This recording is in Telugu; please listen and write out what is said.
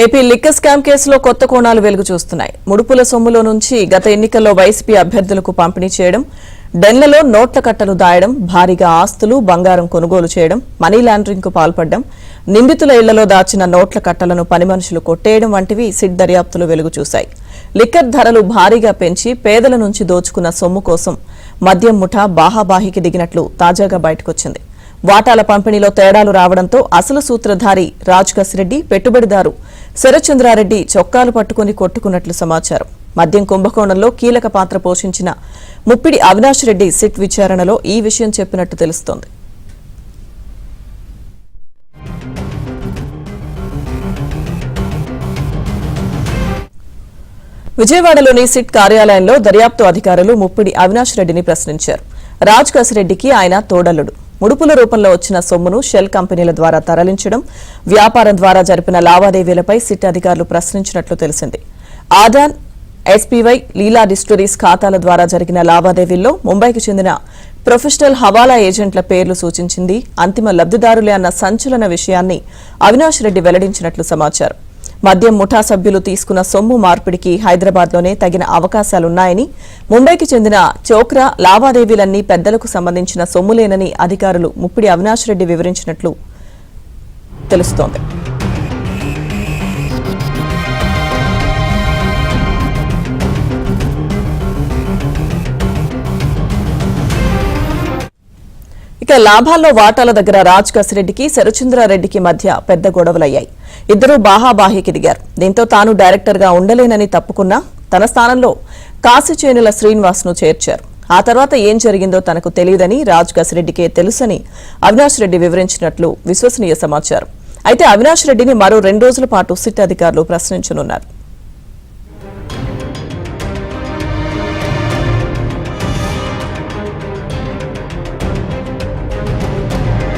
ఏపీ లిక్కర్ స్కామ్ కేసులో కొత్త కోణాలు వెలుగు చూస్తున్నాయి. ముడుపుల సొమ్ములో నుంచి గత ఎన్నికల్లో వైసీపీ అభ్యర్థులకు పంపిణీ చేయడం, డెన్లలో నోట్ల కట్టలు దాయడం, భారీగా ఆస్తులు, బంగారం కొనుగోలు చేయడం, మనీ లాండరింగ్ కు పాల్పడడం, నిందితుల ఇళ్లలో దాచిన నోట్ల కట్టలను పని మనుషులు కొట్టేయడం వంటివి సిట్ దర్యాప్తులు వెలుగు చూశాయి. లిక్కర్ ధరలు భారీగా పెంచి పేదల నుంచి దోచుకున్న సొమ్ము కోసం మద్యం ముఠా బాహాబాహికి దిగినట్లు తాజాగా బయటకొచ్చింది. వాటాల పంపిణీలో తేడాలు రావడంతో అసలు సూత్రధారి రాజ్ కసిరెడ్డి, పెట్టుబడిదారు శరత్చంద్రారెడ్డి చొక్కాలు పట్టుకుని కొట్టుకున్నట్లు సమాచారం. మద్యం కుంభకోణంలో కీలక పాత్ర పోషించిన ముప్పిడి అవినాష్ రెడ్డి సిట్ విచారణలో ఈ విషయం చెప్పినట్టు తెలుస్తోంది. విజయవాడలోని సిట్ కార్యాలయంలో దర్యాప్తు అధికారులు ముప్పిడి అవినాష్ రెడ్డిని ప్రశ్నించారు. రాజ్ కసిరెడ్డికి ఆయన తోడల్లుడు. ముడుపుల రూపంలో వచ్చిన సొమ్మును షెల్ కంపెనీల ద్వారా తరలించడం, వ్యాపారం ద్వారా జరిపిన లావాదేవీలపై సిట్ అధికారులు ప్రశ్నించినట్లు తెలిసింది. ఆదాన్, ఎస్పీవై, లీలా డిస్టిలరీస్ ఖాతాల ద్వారా జరిగిన లావాదేవీల్లో ముంబైకి చెందిన ప్రొఫెషనల్ హవాలా ఏజెంట్ల పేర్లు సూచించింది అంతిమ లబ్దిదారులే అన్న సంచలన విషయాన్ని అవినాష్ రెడ్డి వెల్లడించినట్లు సమాచారం. మద్యం ముఠా సభ్యులు తీసుకున్న సొమ్ము మార్పిడికి హైదరాబాద్లోనే తగిన అవకాశాలున్నాయని, ముంబైకి చెందిన చోక్రా లావాదేవీలన్నీ పెద్దలకు సంబంధించిన సొమ్ములేనని అధికారులు ముప్పిడి అవినాష్ రెడ్డి వివరించినట్లు తెలుస్తోంది. ఇక లాభాల్లో వాటాల దగ్గర రాజ్ కసిరెడ్డికి, శరత్చంద్రారెడ్డికి మధ్య పెద్ద గొడవలయ్యాయి. ఇద్దరూ బాహాబాహికి దిగారు. దీంతో తాను డైరెక్టర్గా ఉండలేనని తప్పుకున్నా తన స్థానంలో కాశీచేనుల శ్రీనివాస్ ను చేర్చారు. ఆ తర్వాత ఏం జరిగిందో తనకు తెలియదని, రాజ్ కసిరెడ్డికే తెలుసని అవినాష్ రెడ్డి వివరించినట్లు విశ్వసనీయ సమాచారం. అయితే అవినాష్ రెడ్డిని మరో 2 రోజుల పాటు సిట్ అధికారులు ప్రశ్నించనున్నారు.